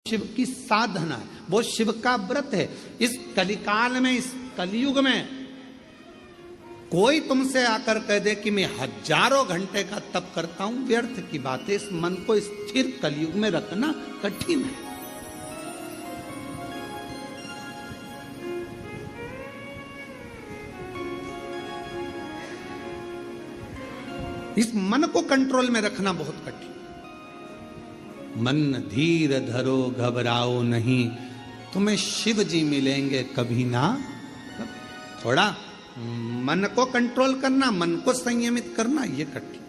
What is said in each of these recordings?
शिव की साधना है, वो शिव का व्रत है। इस कलिकाल में, इस कलयुग में कोई तुमसे आकर कह दे कि मैं हजारों घंटे का तप करता हूं, व्यर्थ की बात है। इस मन को स्थिर कलयुग में रखना कठिन है। इस मन को कंट्रोल में रखना बहुत कठिन। मन धीर धरो घबराओ नहीं, तुम्हें शिव जी मिलेंगे कभी ना। थोड़ा मन को कंट्रोल करना, मन को संयमित करना, ये कठिन।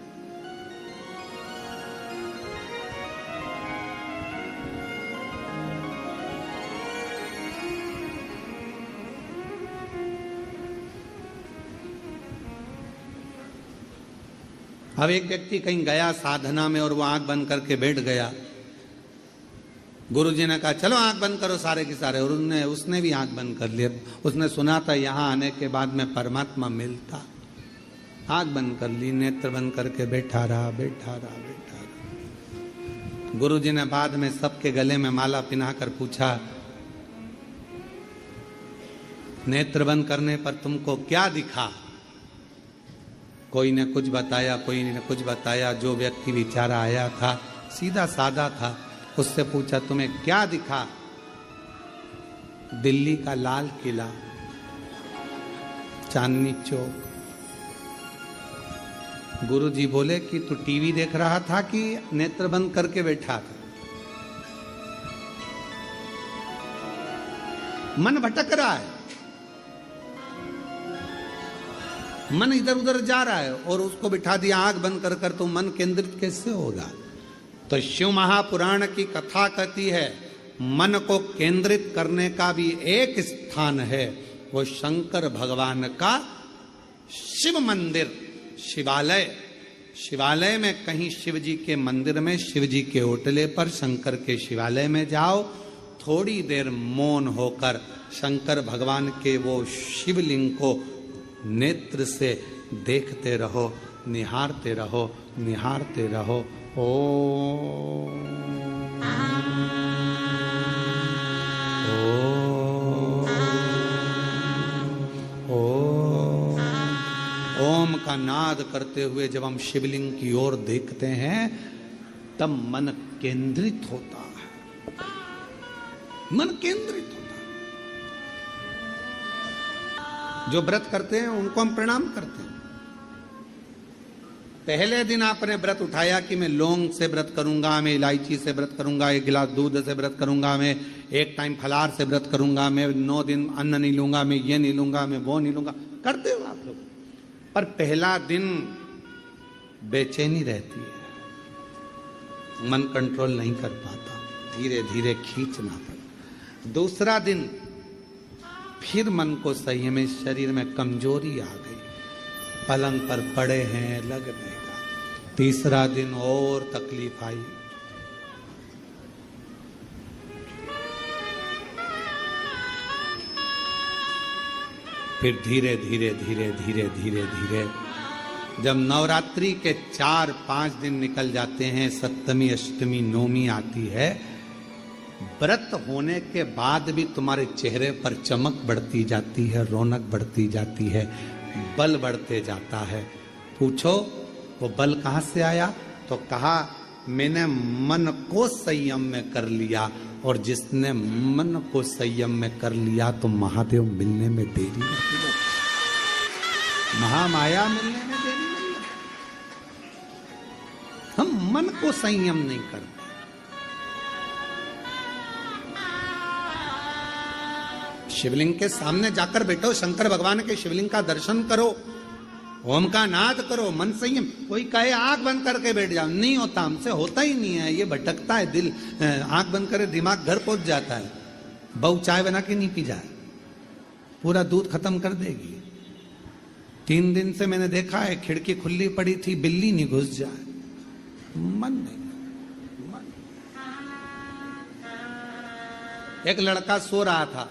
अब एक व्यक्ति कहीं गया साधना में और वो आंख बंद करके बैठ गया। गुरुजी ने कहा चलो आंख बंद करो सारे के सारे, और उसने भी आंख बंद कर लिया। उसने सुना था यहां आने के बाद में परमात्मा मिलता। आंख बंद कर ली, नेत्र बंद करके बैठा रहा। गुरुजी ने बाद में सबके गले में माला पिनाकर पूछा, नेत्र बंद करने पर तुमको क्या दिखा? कोई ने कुछ बताया, कोई ने कुछ बताया। जो व्यक्ति बेचारा आया था सीधा साधा था, उससे पूछा तुम्हें क्या दिखा? दिल्ली का लाल किला, चांदनी चौक। गुरुजी बोले कि तू टीवी देख रहा था कि नेत्र बंद करके बैठा था? मन भटक रहा है, मन इधर उधर जा रहा है, और उसको बिठा दिया आंख बंद कर कर, तो मन केंद्रित कैसे होगा? तो शिव महापुराण की कथा कहती है मन को केंद्रित करने का भी एक स्थान है, वो शंकर भगवान का शिव मंदिर, शिवालय। शिवालय में कहीं शिव जी के मंदिर में, शिव जी के ओटले पर, शंकर के शिवालय में जाओ, थोड़ी देर मौन होकर शंकर भगवान के वो शिवलिंग को नेत्र से देखते रहो, निहारते रहो, निहारते रहो। ओम का नाद करते हुए जब हम शिवलिंग की ओर देखते हैं तब मन केंद्रित होता है, मन केंद्रित होता है। जो व्रत करते हैं उनको हम प्रणाम करते हैं। पहले दिन आपने व्रत उठाया कि मैं लौंग से व्रत करूंगा, मैं इलायची से व्रत करूंगा, 1 गिलास दूध से व्रत करूंगा, मैं 1 टाइम फलाहार से व्रत करूंगा, मैं 9 दिन अन्न नहीं लूंगा, मैं ये नहीं लूंगा, मैं वो नहीं लूंगा। करते हो आप लोग, पर पहला दिन बेचैनी रहती है, मन कंट्रोल नहीं कर पाता, धीरे धीरे खींचना पड़ता। दूसरा दिन फिर मन को संयमित, शरीर में कमजोरी आ गई, पलंग पर पड़े हैं, लग नहीं रहा। तीसरा दिन और तकलीफ आई। फिर धीरे धीरे धीरे धीरे धीरे धीरे जब नवरात्रि के 4-5 दिन निकल जाते हैं, सप्तमी, अष्टमी, नवमी आती है, व्रत होने के बाद भी तुम्हारे चेहरे पर चमक बढ़ती जाती है, रौनक बढ़ती जाती है, बल बढ़ते जाता है। पूछो वो बल कहां से आया? तो कहा मैंने मन को संयम में कर लिया, और जिसने मन को संयम में कर लिया तो महादेव मिलने में देरी नहीं लगती, महामाया मिलने में देरी नहीं लगती। हम मन को संयम नहीं करते। शिवलिंग के सामने जाकर बैठो, शंकर भगवान के शिवलिंग का दर्शन करो, ओम का नाद करो, मन संयम। कोई कहे आंख बंद करके बैठ जाओ, नहीं होता, हमसे होता ही नहीं है, ये भटकता है दिल। आंख बंद करे दिमाग घर पहुंच जाता है। बहू चाय बना के नहीं पी जाए, पूरा दूध खत्म कर देगी। 3 दिन से मैंने देखा है, खिड़की खुली पड़ी थी, बिल्ली नहीं घुस जाए, मन नहीं। मन। एक लड़का सो रहा था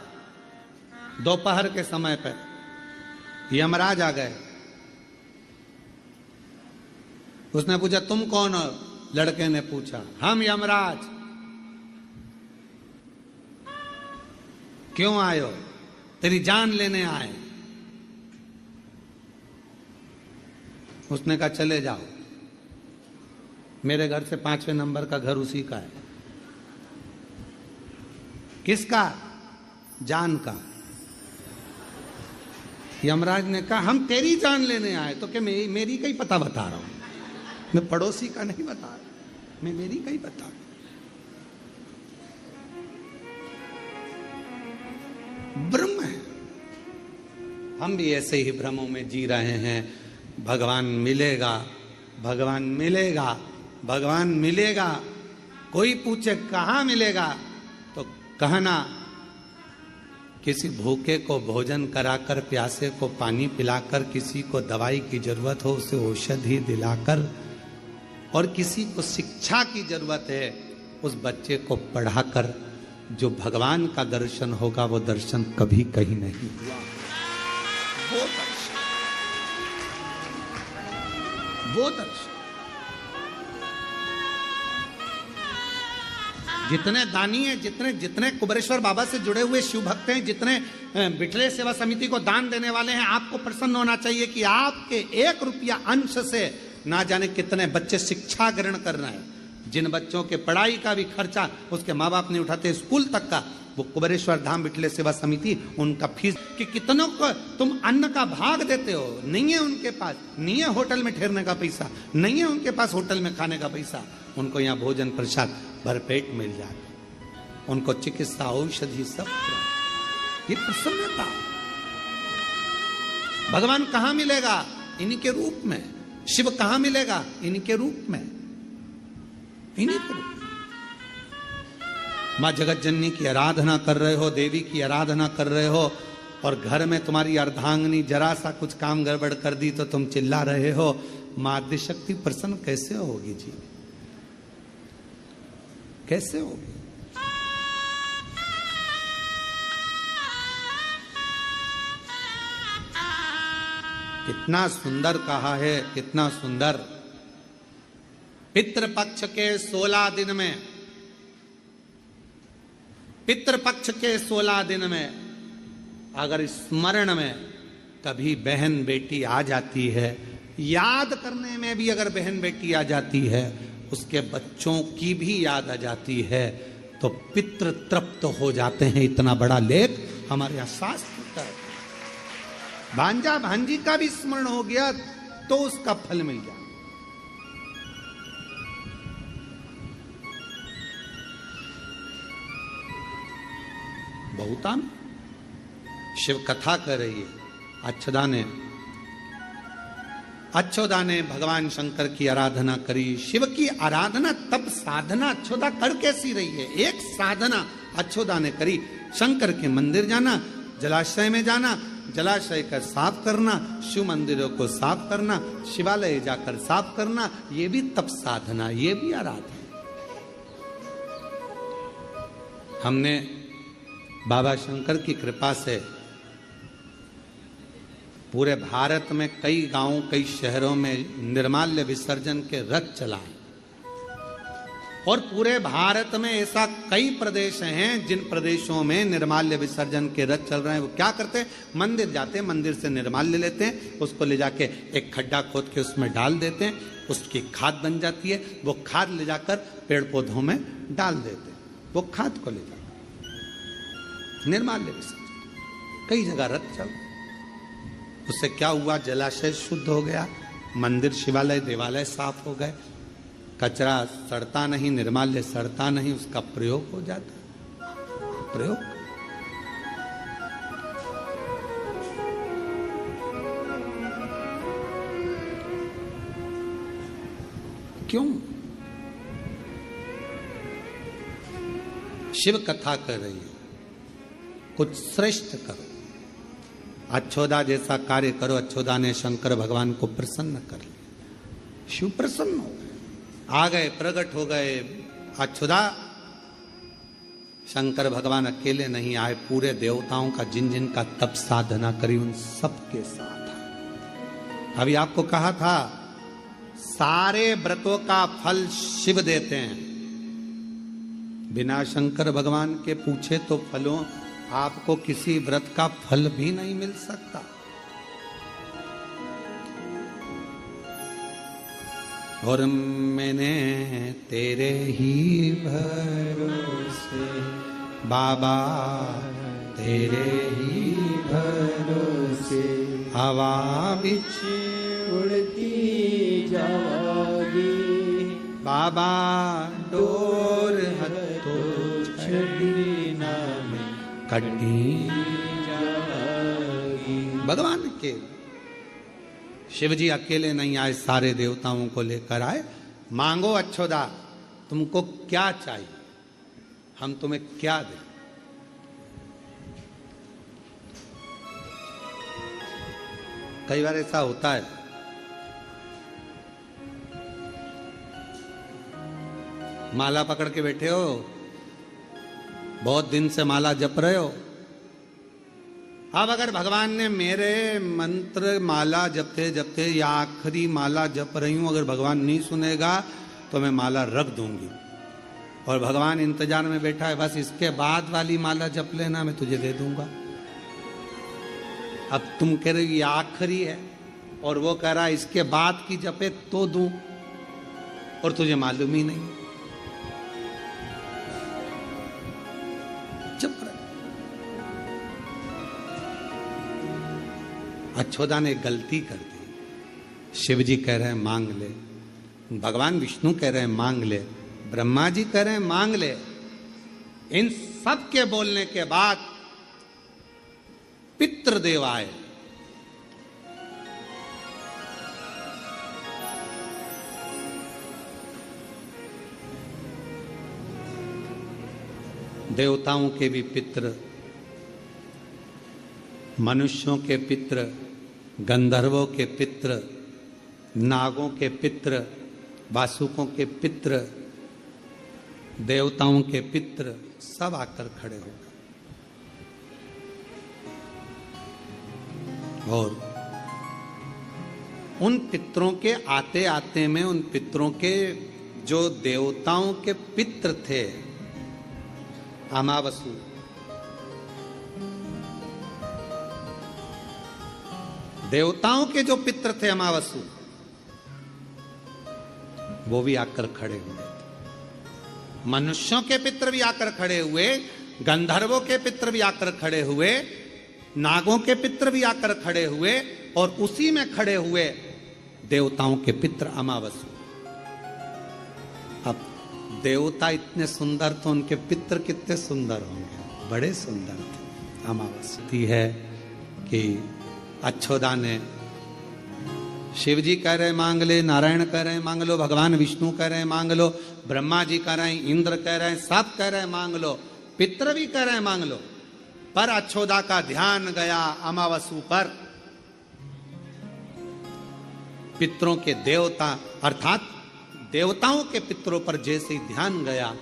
दोपहर के समय पर, यमराज आ गए। उसने पूछा तुम कौन हो? लड़के ने पूछा हम यमराज। क्यों आए हो? तेरी जान लेने आए। उसने कहा चले जाओ, मेरे घर से 5वें नंबर का घर उसी का है। किसका? जान का। यमराज ने कहा हम तेरी जान लेने आए। तो क्या मेरी का ही पता बता रहा हूं, मैं पड़ोसी का नहीं बता रहा, मैं मेरी का ही बता रहा हूं। ब्रह्म है, हम भी ऐसे ही भ्रमों में जी रहे हैं। भगवान मिलेगा, भगवान मिलेगा, भगवान मिलेगा। कोई पूछे कहां मिलेगा तो कहना किसी भूखे को भोजन कराकर, प्यासे को पानी पिलाकर, किसी को दवाई की जरूरत हो उसे औषधि दिलाकर, और किसी को शिक्षा की जरूरत है उस बच्चे को पढ़ाकर जो भगवान का दर्शन होगा वो दर्शन कभी कहीं नहीं हुआ। वो दर्शन, वो दर्शन। जितने दानी हैं, जितने कुबेरेश्वर बाबा से जुड़े हुए शिव भक्त हैं, जितने बिठले सेवा समिति को दान देने वाले हैं, आपको प्रसन्न होना चाहिए कि आपके 1 रुपया अंश से ना जाने कितने बच्चे शिक्षा ग्रहण कर रहे हैं। जिन बच्चों के पढ़ाई का भी खर्चा उसके माँ बाप नहीं उठाते, स्कूल तक का, वो कुबेरेश्वर धाम बिठले सेवा समिति उनका फीस। कि कितनों को तुम अन्न का भाग देते हो, नहीं है उनके पास, नहीं है होटल में ठहरने का पैसा, नहीं है उनके पास होटल में खाने का पैसा, उनको यहाँ भोजन प्रसाद भरपेट मिल जाए, उनको चिकित्सा औषधि सब। ये प्रसन्नता। भगवान कहां मिलेगा? इन्हीं के रूप में। शिव कहां मिलेगा? इन्हीं के रूप में, इन्हीं के रूप में। मां जगत जननी की आराधना कर रहे हो, देवी की आराधना कर रहे हो, और घर में तुम्हारी अर्धांगिनी जरा सा कुछ काम गड़बड़ कर दी तो तुम चिल्ला रहे हो। मां आदिशक्ति प्रसन्न कैसे होगी जी? कैसे होगी? कितना सुंदर कहा है, कितना सुंदर। पितृपक्ष के 16 दिन में, पितृपक्ष के 16 दिन में अगर स्मरण में कभी बहन बेटी आ जाती है, याद करने में भी अगर बहन बेटी आ जाती है, उसके बच्चों की भी याद आ जाती है, तो पितृ तृप्त हो जाते हैं। इतना बड़ा लेख हमारे यहां शास्त्र है। भांजा भांजी का भी स्मरण हो गया तो उसका फल मिल जाए। बहुता में शिव कथा कर रही है। अच्छोदा ने भगवान शंकर की आराधना करी। शिव की आराधना तब साधना अच्छोदा कर कैसी रही है? एक साधना अच्छोदा ने करी। शंकर के मंदिर जाना, जलाशय में जाना, जलाशय का साफ करना, शिव मंदिरों को साफ करना, शिवालय जाकर साफ करना, ये भी तप साधना, ये भी आराधना। हमने बाबा शंकर की कृपा से पूरे भारत में कई गांवों, कई शहरों में निर्माल्य विसर्जन के रथ चलाए, और पूरे भारत में ऐसा कई प्रदेश हैं जिन प्रदेशों में निर्माल्य विसर्जन के रथ चल रहे हैं। वो क्या करते हैं? मंदिर जाते हैं, मंदिर से निर्माल्य लेते हैं, उसको ले जाके एक खड्डा खोद के उसमें डाल देते हैं, उसकी खाद बन जाती है। वो खाद ले जाकर पेड़ पौधों में डाल देते हैं, वो खाद को ले जाकर निर्माल्य विसर्जन। कई जगह रथ चल, उससे क्या हुआ? जलाशय शुद्ध हो गया, मंदिर, शिवालय, देवालय साफ हो गए, कचरा सड़ता नहीं, निर्माल्य सड़ता नहीं, उसका प्रयोग हो जाता। प्रयोग क्यों? शिव कथा कर रही है, कुछ श्रेष्ठ करो। अच्छोदा जैसा कार्य करो। अच्छोदा ने शंकर भगवान को प्रसन्न कर लिया। शिव प्रसन्न हो गए, आ गए, प्रकट हो गए। अच्छोदा, शंकर भगवान अकेले नहीं आए, पूरे देवताओं का जिन जिन का तप साधना करी उन सबके साथ आए। अभी आपको कहा था सारे व्रतों का फल शिव देते हैं, बिना शंकर भगवान के पूछे तो फलों आपको किसी व्रत का फल भी नहीं मिल सकता। और मैंने तेरे ही भरोसे बाबा, तेरे ही भरोसे हवा बिच उड़ती जागी बाबा, डोर हथो छड़ी नाम कटी जागी। भगवान के शिव जी अकेले नहीं आए, सारे देवताओं को लेकर आए। मांगो अच्छोदा, तुमको क्या चाहिए, हम तुम्हें क्या दें। कई बार ऐसा होता है, माला पकड़ के बैठे हो, बहुत दिन से माला जप रहे हो। अब अगर भगवान ने मेरे मंत्र माला जपते जपते या आखिरी माला जप रही हूं, अगर भगवान नहीं सुनेगा तो मैं माला रख दूंगी। और भगवान इंतजार में बैठा है, बस इसके बाद वाली माला जप लेना, मैं तुझे दे दूंगा। अब तुम कह रहे हो ये आखिरी है, और वो कह रहा है इसके बाद की जपे तो दूं, और तुझे मालूम ही नहीं। चुप रहे। अच्छोदा ने गलती कर दी। शिव जी कह रहे हैं मांग ले, भगवान विष्णु कह रहे हैं मांग ले, ब्रह्मा जी कह रहे हैं मांग ले। इन सब के बोलने के बाद पितृदेव आए। देवताओं के भी पितृ, मनुष्यों के पितृ, गंधर्वों के पितृ, नागों के पितृ, वासुकों के पितृ, देवताओं के पितृ सब आकर खड़े हो गए। और उन पितरों के आते आते में, उन पितरों के जो देवताओं के पितृ थे, अमावसु, देवताओं के जो पितृ थे अमावसु, वो भी आकर खड़े हुए। मनुष्यों के पितृ भी आकर खड़े हुए, गंधर्वों के पितृ भी आकर खड़े हुए, नागों के पितृ भी आकर खड़े हुए, और उसी में खड़े हुए देवताओं के पितृ अमावसु। अब देवता इतने सुंदर तो उनके पितृ कितने सुंदर होंगे, बड़े सुंदर थे। अमावस्या है कि अच्छोदा ने, शिव जी कह रहे मांग ले, नारायण कह रहे मांग लो, भगवान विष्णु कह रहे मांग लो, ब्रह्मा जी कह रहे हैं, इंद्र कह रहे हैं, सब कह रहे हैं मांग लो, पितृ भी कह रहे हैं मांग लो। पर अच्छोदा का ध्यान गया अमावसु पर। पितरों के देवता अर्थात देवताओं के पितरों पर जैसे ही ध्यान गया,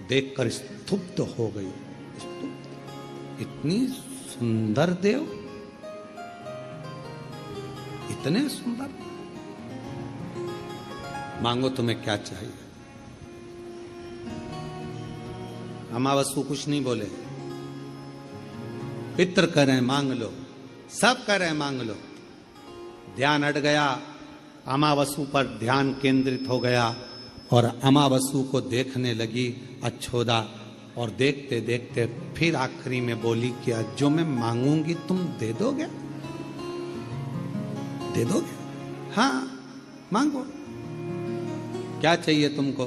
देखकर स्तुप्त हो गई। इतनी सुंदर देव, इतने सुंदर, मांगो तुम्हें क्या चाहिए। अमावसु कुछ नहीं बोले, पितृ कह रहे हैं मांग लो, सब कह रहे हैं मांग लो। ध्यान हट गया, अमावसु पर ध्यान केंद्रित हो गया, और अमावसु को देखने लगी अच्छोदा। और देखते देखते फिर आखिरी में बोली कि जो मैं मांगूंगी तुम दे दोगे, दे दोगे? हाँ मांगो, क्या चाहिए तुमको,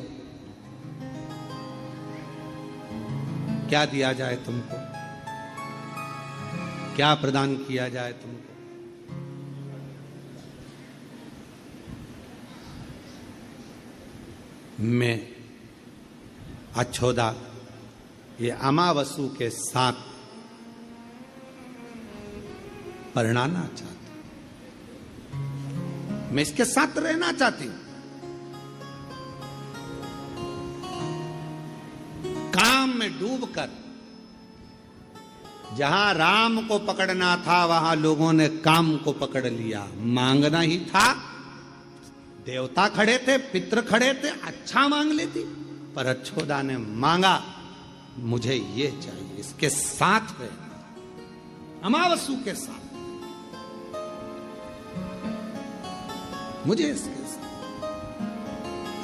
क्या दिया जाए तुमको, क्या प्रदान किया जाए तुमको। मैं अच्छोदा ये अमावसु के साथ परिणाना चाहती, मैं इसके साथ रहना चाहती हूं। काम में डूबकर, जहां राम को पकड़ना था वहां लोगों ने काम को पकड़ लिया। मांगना ही था, देवता खड़े थे, पितृ खड़े थे, अच्छा मांग लेती। पर अच्छोदा ने मांगा, मुझे ये चाहिए, इसके साथ रहना, अमावस्या के साथ, मुझे इसके साथ।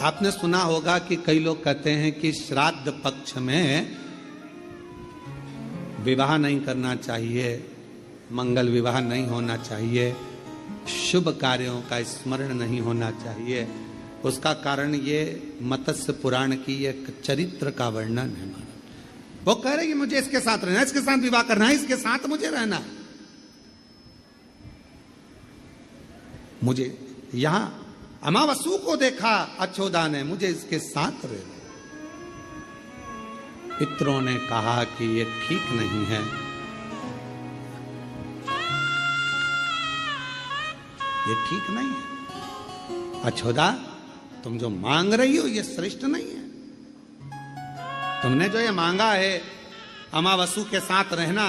आपने सुना होगा कि कई लोग कहते हैं कि श्राद्ध पक्ष में विवाह नहीं करना चाहिए, मंगल विवाह नहीं होना चाहिए, शुभ कार्यों का स्मरण नहीं होना चाहिए। उसका कारण ये मत्स्य पुराण की एक चरित्र का वर्णन है। वो कह रहे हैं कि मुझे इसके साथ रहना है, इसके साथ विवाह करना है, इसके साथ मुझे रहना है। मुझे यहां अमावस्या को देखा अछोदा ने, मुझे इसके साथ रहना। पितरों ने कहा कि ये ठीक नहीं है, ये ठीक नहीं है। अछोदा, तुम जो मांग रही हो ये श्रेष्ठ नहीं है। तुमने जो ये मांगा है अमावस्या के साथ रहना,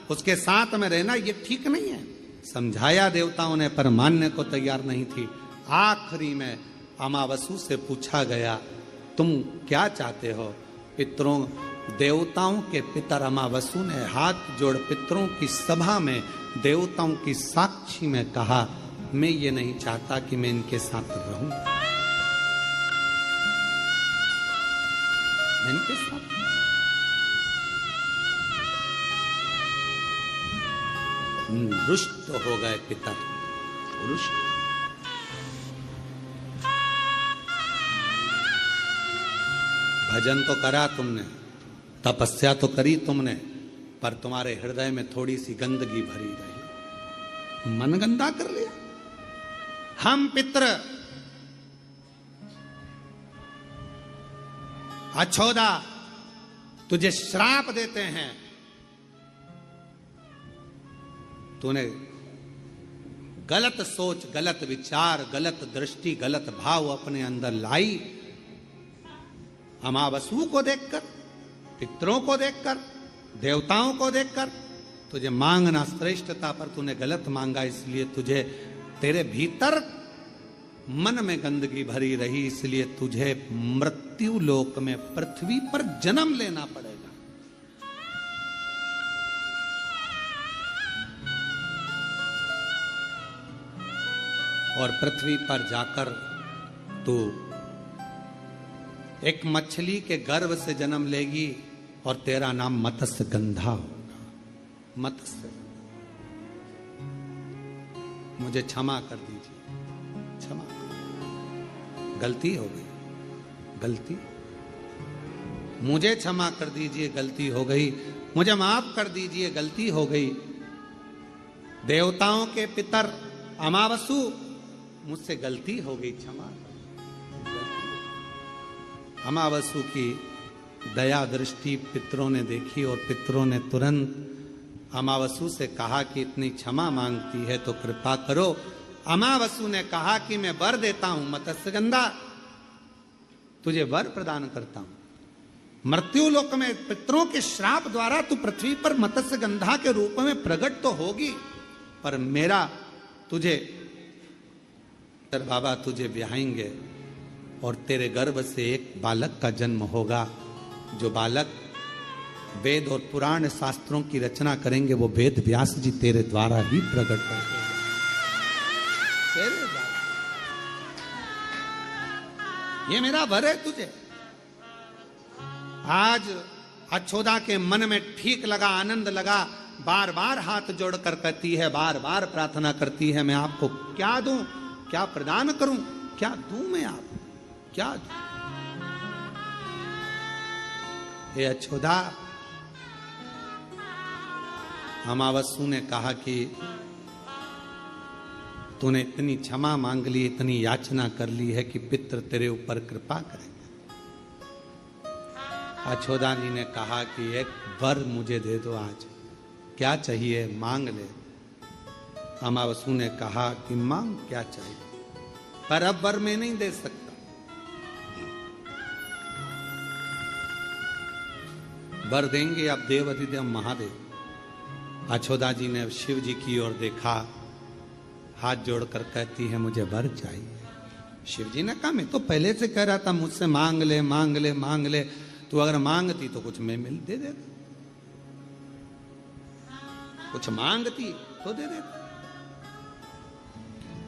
उसके साथ में रहना, ये ठीक नहीं है। समझाया देवताओं ने, पर मानने को तैयार नहीं थी। आखिरी में अमावस्या से पूछा गया, तुम क्या चाहते हो? पितरों, देवताओं के पितर अमावस्या ने हाथ जोड़ पितरों की सभा में देवताओं की साक्षी में कहा, मैं ये नहीं चाहता कि मैं इनके साथ रहूं, मैं इनके साथ। रुष्ट हो गए पितर, रुष्ट। भजन तो करा तुमने, तपस्या तो करी तुमने, पर तुम्हारे हृदय में थोड़ी सी गंदगी भरी रही, मन गंदा कर लिया। हम पितर अछोदा तुझे श्राप देते हैं, तूने गलत सोच, गलत विचार, गलत दृष्टि, गलत भाव अपने अंदर लाई। अमावस्या को देखकर, पितरों को देखकर, देवताओं को देखकर तुझे मांगना श्रेष्ठता, पर तूने गलत मांगा, इसलिए तुझे, तेरे भीतर मन में गंदगी भरी रही, इसलिए तुझे मृत्यु लोक में पृथ्वी पर जन्म लेना पड़ेगा। और पृथ्वी पर जाकर तू एक मछली के गर्भ से जन्म लेगी और तेरा नाम मत्स्य गंधा होगा। मत्स्य, मुझे क्षमा कर दीजिए, क्षमा, गलती हो गई, गलती, मुझे क्षमा कर दीजिए, गलती हो गई, मुझे माफ कर दीजिए, गलती हो गई। देवताओं के पितर अमावस्या, मुझसे गलती हो गई, क्षमा। अमावस्या की दया दृष्टि पितरों ने देखी और पितरों ने तुरंत अमावस्या से कहा कि इतनी क्षमा मांगती है तो कृपा करो। अमावस्या ने कहा कि मैं वर देता हूं मत्स्यगंधा, तुझे वर प्रदान करता हूं। मृत्यु लोक में पितरों के श्राप द्वारा तू पृथ्वी पर मत्स्यगंधा के रूप में प्रकट तो होगी, पर मेरा तुझे, तेरे बाबा तुझे ब्याहेंगे और तेरे गर्भ से एक बालक का जन्म होगा, जो बालक वेद और पुराण शास्त्रों की रचना करेंगे, वो वेद व्यास जी तेरे द्वारा ही प्रकट होंगे, तेरे द्वारा। ये मेरा वर है तुझे। आज अछोदा के मन में ठीक लगा, आनंद लगा, बार बार हाथ जोड़कर कहती है, बार बार प्रार्थना करती है, मैं आपको क्या दूं, क्या प्रदान करूं, क्या दूं मैं आपको, क्या दूं? हे अछोदा, अमावस्या ने कहा कि तूने इतनी क्षमा मांग ली, इतनी याचना कर ली है कि पितर तेरे ऊपर कृपा करेंगे। अछोदा जी ने कहा कि एक वर मुझे दे दो, आज क्या चाहिए मांग ले। अमावस्या ने कहा कि मांग क्या चाहिए, पर अब वर मैं नहीं दे सकता। वर देंगे अब देवाधिदेव महादेव। अछोदा जी ने शिव जी की ओर देखा, हाथ जोड़कर कहती है मुझे वर चाहिए। शिव जी ने कहा मैं तो पहले से कह रहा था मुझसे मांग ले मांग ले मांग ले, तू अगर मांगती तो कुछ मैं मिल दे देता, कुछ मांगती तो दे देता।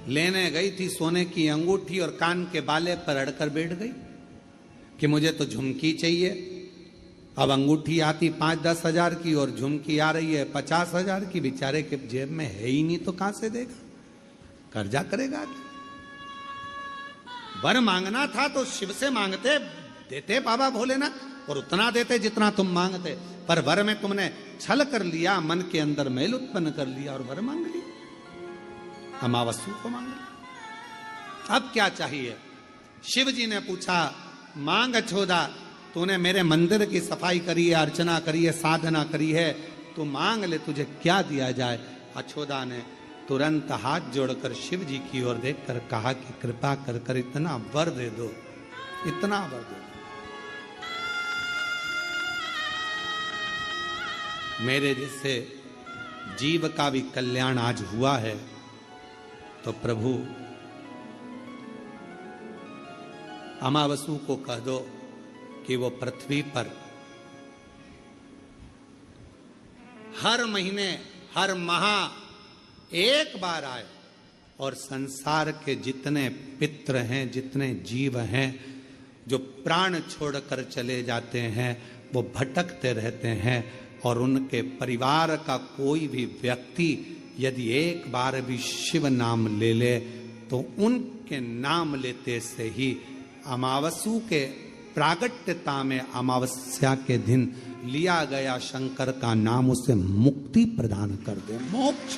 लेने गई थी सोने की अंगूठी और कान के बाले पर अड़कर बैठ गई कि मुझे तो झुमकी चाहिए। अब अंगूठी आती 5-10 हजार की और झुमकी आ रही है 50 हजार की। बेचारे के जेब में है ही नहीं तो कहां से देगा, कर्जा करेगा। वर मांगना था तो शिव से मांगते, देते बाबा भोलेनाथ, और उतना देते जितना तुम मांगते। पर वर में तुमने छल कर लिया, मन के अंदर मैल उत्पन्न कर लिया और वर मांग लिया, अमावस्या को मांग लिया। अब क्या चाहिए? शिव जी ने पूछा, मांग अछोदा, तूने मेरे मंदिर की सफाई करी है, अर्चना करी है, साधना करी है, तू मांग ले, तुझे क्या दिया जाए। अछोदा ने तुरंत हाथ जोड़कर शिव जी की ओर देखकर कहा कि कृपा कर कर इतना वर दे दो, इतना वर दे दो। मेरे जैसे जीव का भी कल्याण आज हुआ है तो प्रभु अमावस्या को कह दो कि वो पृथ्वी पर हर महीने हर माह एक बार आए और संसार के जितने पितृ हैं, जितने जीव हैं जो प्राण छोड़कर चले जाते हैं, वो भटकते रहते हैं, और उनके परिवार का कोई भी व्यक्ति यदि एक बार भी शिव नाम ले ले तो उनके नाम लेते से ही अमावस्या के प्रागट्यता में अमावस्या के दिन लिया गया शंकर का नाम उसे मुक्ति प्रदान कर दे, मोक्ष।